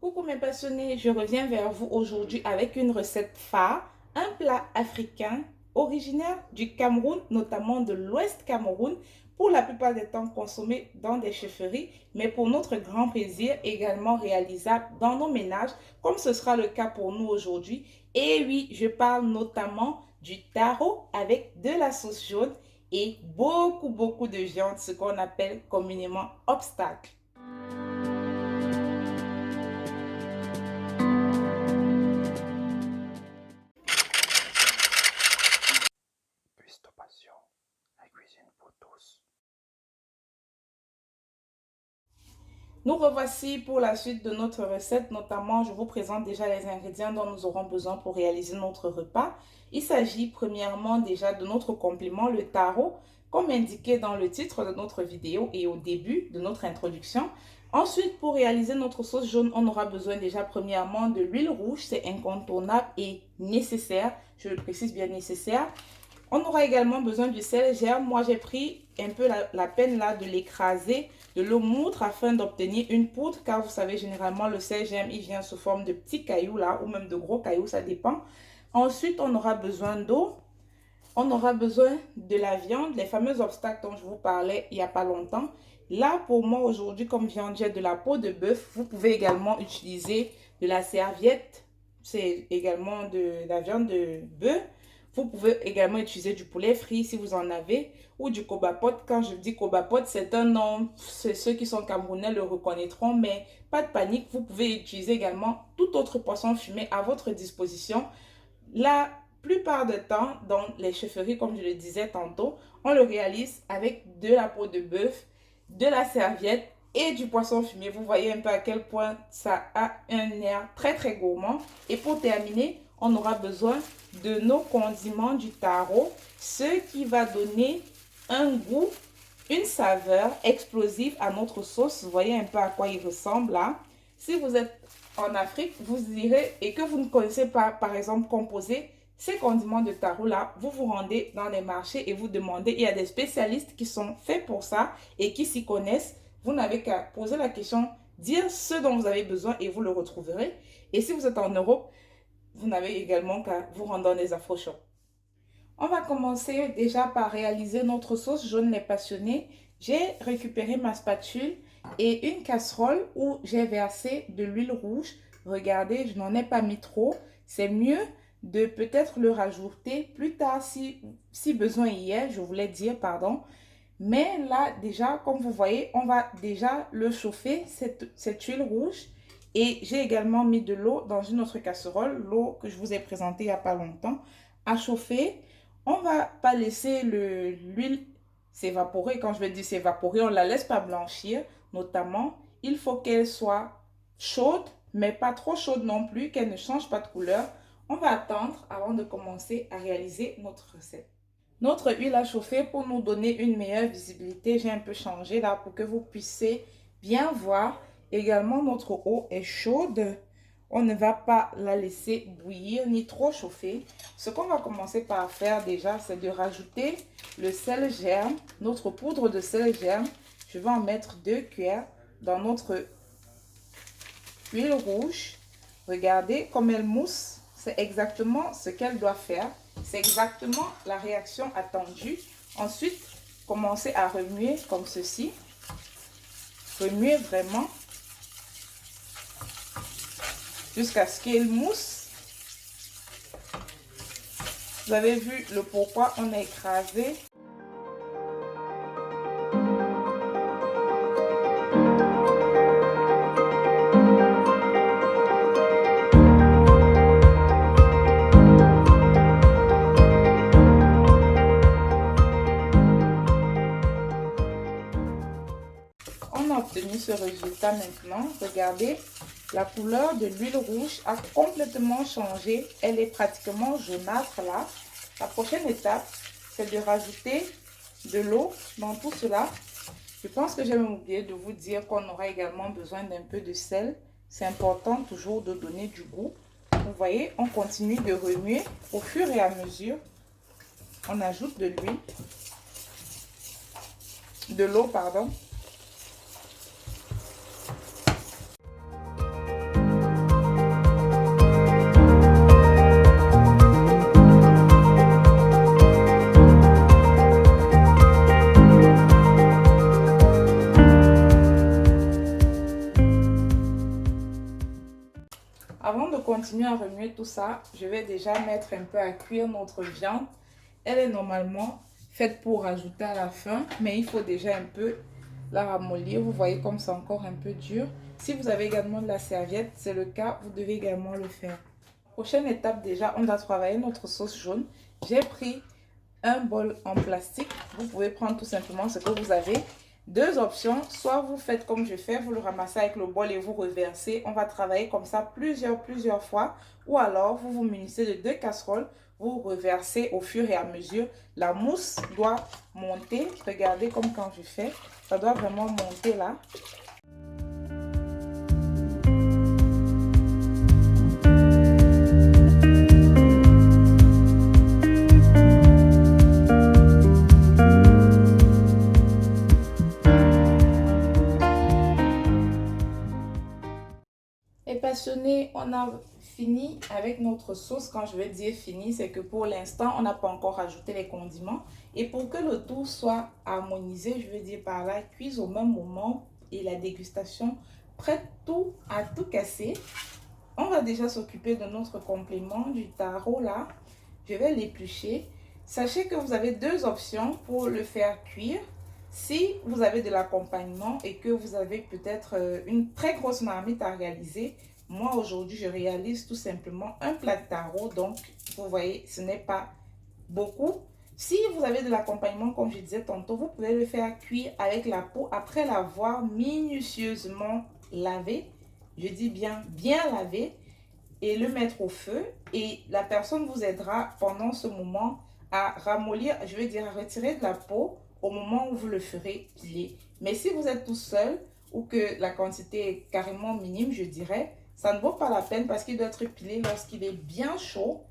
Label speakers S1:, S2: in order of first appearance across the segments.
S1: Coucou mes passionnés, je reviens vers vous aujourd'hui avec une recette phare, un plat africain originaire du Cameroun, notamment de l'Ouest Cameroun, pour la plupart des temps consommé dans des chefferies, mais pour notre grand plaisir également réalisable dans nos ménages, comme ce sera le cas pour nous aujourd'hui. Et oui, je parle notamment du taro avec de la sauce jaune et beaucoup de viande, ce qu'on appelle communément obstacle.
S2: Cuistot Passion, la cuisine pour tous.
S1: Nous revoici pour la suite de notre recette, notamment je vous présente déjà les ingrédients dont nous aurons besoin pour réaliser notre repas. Il s'agit premièrement déjà de notre complément, le taro, comme indiqué dans le titre de notre vidéo et au début de notre introduction. Ensuite, pour réaliser notre sauce jaune, on aura besoin déjà premièrement de l'huile rouge, c'est incontournable et nécessaire, je le précise bien nécessaire. On aura également besoin du sel germe. Moi, j'ai pris un peu la peine là de l'écraser, de le moudre afin d'obtenir une poudre. Car vous savez, généralement, le sel germe, il vient sous forme de petits cailloux là, ou même de gros cailloux, ça dépend. Ensuite, on aura besoin d'eau. On aura besoin de la viande, les fameux obstacles dont je vous parlais il n'y a pas longtemps. Là, pour moi, aujourd'hui, comme viande, j'ai de la peau de bœuf. Vous pouvez également utiliser de la serviette. C'est également de la viande de bœuf. Vous pouvez également utiliser du poulet frit si vous en avez ou du kobapot. Quand je dis kobapot, c'est un nom, ceux qui sont camerounais le reconnaîtront, mais pas de panique. Vous pouvez utiliser également tout autre poisson fumé à votre disposition. La plupart du temps, dans les chefferies, comme je le disais tantôt, on le réalise avec de la peau de bœuf, de la serviette et du poisson fumé. Vous voyez un peu à quel point ça a un air très gourmand. Et pour terminer, on aura besoin de nos condiments du taro, ce qui va donner un goût, une saveur explosive à notre sauce. Vous voyez un peu à quoi il ressemble là. Si vous êtes en Afrique, vous irez et que vous ne connaissez pas, par exemple, composer ces condiments de taro là, vous vous rendez dans les marchés et vous demandez. Il y a des spécialistes qui sont faits pour ça et qui s'y connaissent. Vous n'avez qu'à poser la question, dire ce dont vous avez besoin et vous le retrouverez. Et si vous êtes en Europe, vous n'avez également qu'à vous rendre dans les afro-shops. On va commencer déjà par réaliser notre sauce jaune les passionnés. J'ai récupéré ma spatule et une casserole où j'ai versé de l'huile rouge. Regardez, je n'en ai pas mis trop. C'est mieux de peut-être le rajouter plus tard si besoin y est, je voulais dire, pardon. Mais là, déjà, comme vous voyez, on va déjà le chauffer, cette huile rouge. Et j'ai également mis de l'eau dans une autre casserole, l'eau que je vous ai présentée il n'y a pas longtemps, à chauffer. On ne va pas laisser l'huile s'évaporer. Quand je vais dire s'évaporer, on ne la laisse pas blanchir. Notamment, il faut qu'elle soit chaude, mais pas trop chaude non plus, qu'elle ne change pas de couleur. On va attendre avant de commencer à réaliser notre recette. Notre huile a chauffé pour nous donner une meilleure visibilité. J'ai un peu changé là pour que vous puissiez bien voir. Également, notre eau est chaude. On ne va pas la laisser bouillir ni trop chauffer. Ce qu'on va commencer par faire déjà, c'est de rajouter le sel germe, notre poudre de sel germe. Je vais en mettre 2 cuillères dans notre huile rouge. Regardez comme elle mousse. C'est exactement ce qu'elle doit faire. C'est exactement la réaction attendue. Ensuite, commencez à remuer comme ceci. Remuez vraiment jusqu'à ce qu'elle mousse. Vous avez vu le pourquoi on a écrasé. On a obtenu ce résultat maintenant. Regardez, la couleur de l'huile rouge a complètement changé. Elle est pratiquement jaunâtre là. La prochaine étape, c'est de rajouter de l'eau dans tout cela. Je pense que j'ai même oublié de vous dire qu'on aura également besoin d'un peu de sel. C'est important toujours de donner du goût. Vous voyez, on continue de remuer au fur et à mesure. On ajoute de l'huile, de l'eau, pardon. Avant de continuer à remuer tout ça, je vais déjà mettre un peu à cuire notre viande. Elle est normalement faite pour rajouter à la fin, mais il faut déjà un peu la ramollir. Vous voyez comme c'est encore un peu dur. Si vous avez également de la serviette, c'est le cas, vous devez également le faire. Prochaine étape déjà, on doit travailler notre sauce jaune. J'ai pris un bol en plastique. Vous pouvez prendre tout simplement ce que vous avez. Deux options, soit vous faites comme je fais, vous le ramassez avec le bol et vous reversez. On va travailler comme ça plusieurs fois. Ou alors, vous vous munissez de 2 casseroles, vous reversez au fur et à mesure. La mousse doit monter. Regardez comme quand je fais, ça doit vraiment monter là. Et passionnés, on a fini avec notre sauce. Quand je vais dire fini, c'est que pour l'instant, on n'a pas encore ajouté les condiments. Et pour que le tout soit harmonisé, je veux dire par là, cuise au même moment et la dégustation prête tout à tout casser. On va déjà s'occuper de notre complément du taro là. Je vais l'éplucher. Sachez que vous avez deux options pour le faire cuire. Si vous avez de l'accompagnement et que vous avez peut-être une très grosse marmite à réaliser, moi aujourd'hui je réalise tout simplement un plat de taro. Donc vous voyez, ce n'est pas beaucoup. Si vous avez de l'accompagnement, comme je disais tantôt, vous pouvez le faire cuire avec la peau après l'avoir minutieusement lavé. Je dis bien lavé et le mettre au feu. Et la personne vous aidera pendant ce moment à ramollir, je veux dire à retirer de la peau au moment où vous le ferez piler. Mais si vous êtes tout seul ou que la quantité est carrément minime, je dirais, ça ne vaut pas la peine parce qu'il doit être pilé lorsqu'il est bien chaud,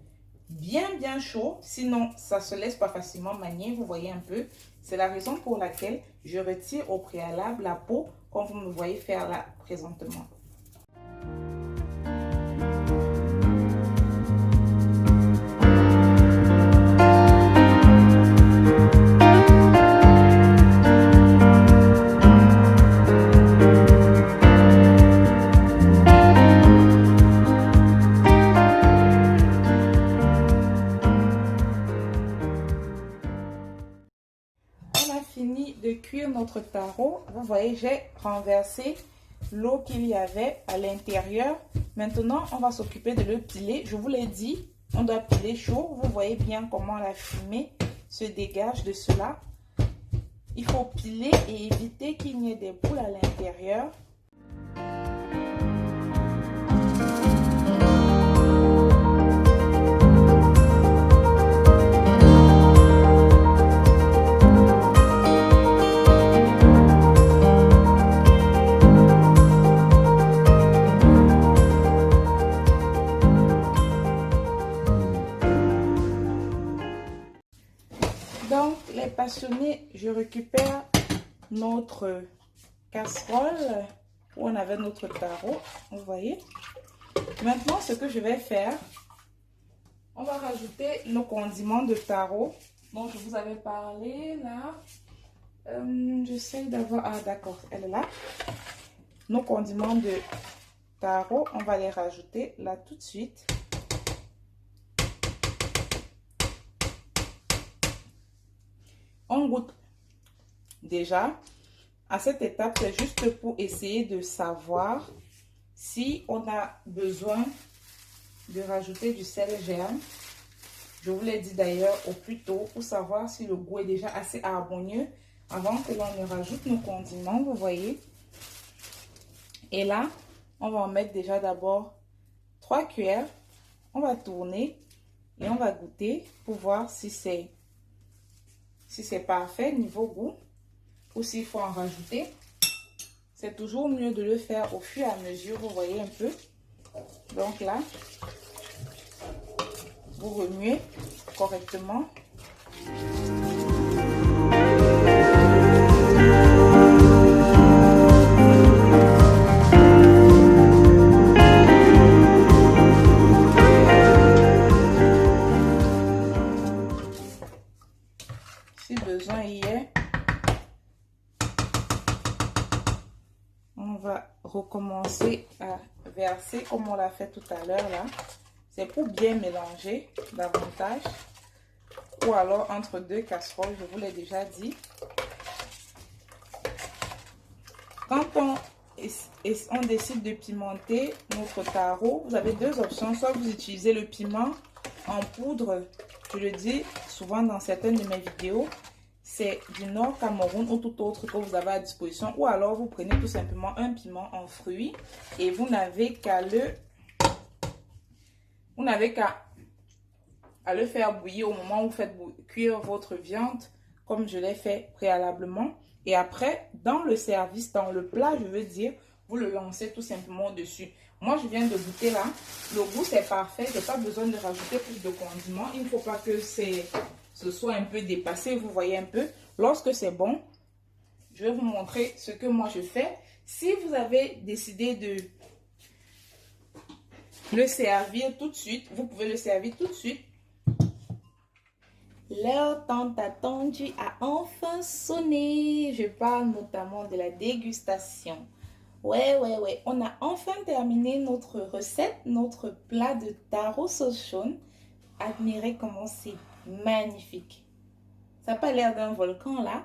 S1: bien chaud. Sinon, ça ne se laisse pas facilement manier, vous voyez un peu. C'est la raison pour laquelle je retire au préalable la peau, comme vous me voyez faire là présentement. De cuire notre taro, vous voyez, j'ai renversé l'eau qu'il y avait à l'intérieur. Maintenant, on va s'occuper de le piler. Je vous l'ai dit, on doit piler chaud. Vous voyez bien comment la fumée se dégage de cela. Il faut piler et éviter qu'il n'y ait des boules à l'intérieur. Donc, les passionnés, je récupère notre casserole où on avait notre taro, vous voyez. Maintenant, ce que je vais faire, on va rajouter nos condiments de taro dont je vous avais parlé là. J'essaie d'avoir... Ah, d'accord, elle est là. Nos condiments de taro, on va les rajouter là tout de suite. On goûte déjà. À cette étape, c'est juste pour essayer de savoir si on a besoin de rajouter du sel germe. Je vous l'ai dit d'ailleurs au plus tôt pour savoir si le goût est déjà assez harmonieux avant que l'on ne rajoute nos condiments, vous voyez. Et là, on va en mettre déjà d'abord 3 cuillères. On va tourner et on va goûter pour voir si c'est parfait niveau goût ou s'il faut en rajouter. C'est toujours mieux de le faire au fur et à mesure, vous voyez un peu. Donc là, vous remuez correctement. Si besoin y est, on va recommencer à verser comme on l'a fait tout à l'heure là. C'est pour bien mélanger davantage. Ou alors entre deux casseroles, je vous l'ai déjà dit. Quand on décide de pimenter notre taro, vous avez deux options. Soit vous utilisez le piment en poudre, je le dis souvent dans certaines de mes vidéos, c'est du Nord Cameroun ou tout autre que vous avez à disposition. Ou alors vous prenez tout simplement un piment en fruits et vous n'avez qu'à le faire bouillir au moment où vous faites cuire votre viande, comme je l'ai fait préalablement. Et après, dans le service, dans le plat, je veux dire, vous le lancez tout simplement dessus. Moi, je viens de goûter là. Le goût, c'est parfait. Je n'ai pas besoin de rajouter plus de condiments. Il ne faut pas que ce soit un peu dépassé. Vous voyez un peu. Lorsque c'est bon, je vais vous montrer ce que moi je fais. Si vous avez décidé de le servir tout de suite, vous pouvez le servir tout de suite. L'heure tant attendue a enfin sonné. Je parle notamment de la dégustation. Ouais. On a enfin terminé notre recette, notre plat de taro sauce jaune. Admirez comment c'est magnifique. Ça n'a pas l'air d'un volcan là.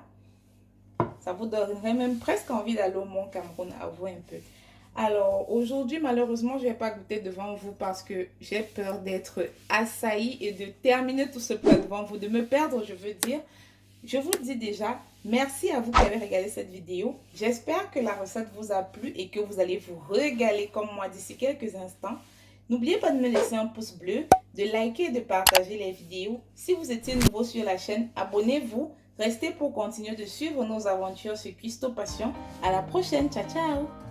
S1: Ça vous donnerait même presque envie d'aller au Mont Cameroun, avouez un peu. Alors, aujourd'hui, malheureusement, je ne vais pas goûter devant vous parce que j'ai peur d'être assaillie et de terminer tout ce plat devant vous, de me perdre, je veux dire. Je vous dis déjà, merci à vous qui avez regardé cette vidéo. J'espère que la recette vous a plu et que vous allez vous régaler comme moi d'ici quelques instants. N'oubliez pas de me laisser un pouce bleu, de liker et de partager les vidéos. Si vous étiez nouveau sur la chaîne, abonnez-vous. Restez pour continuer de suivre nos aventures sur Cuistot Passion. À la prochaine, ciao ciao!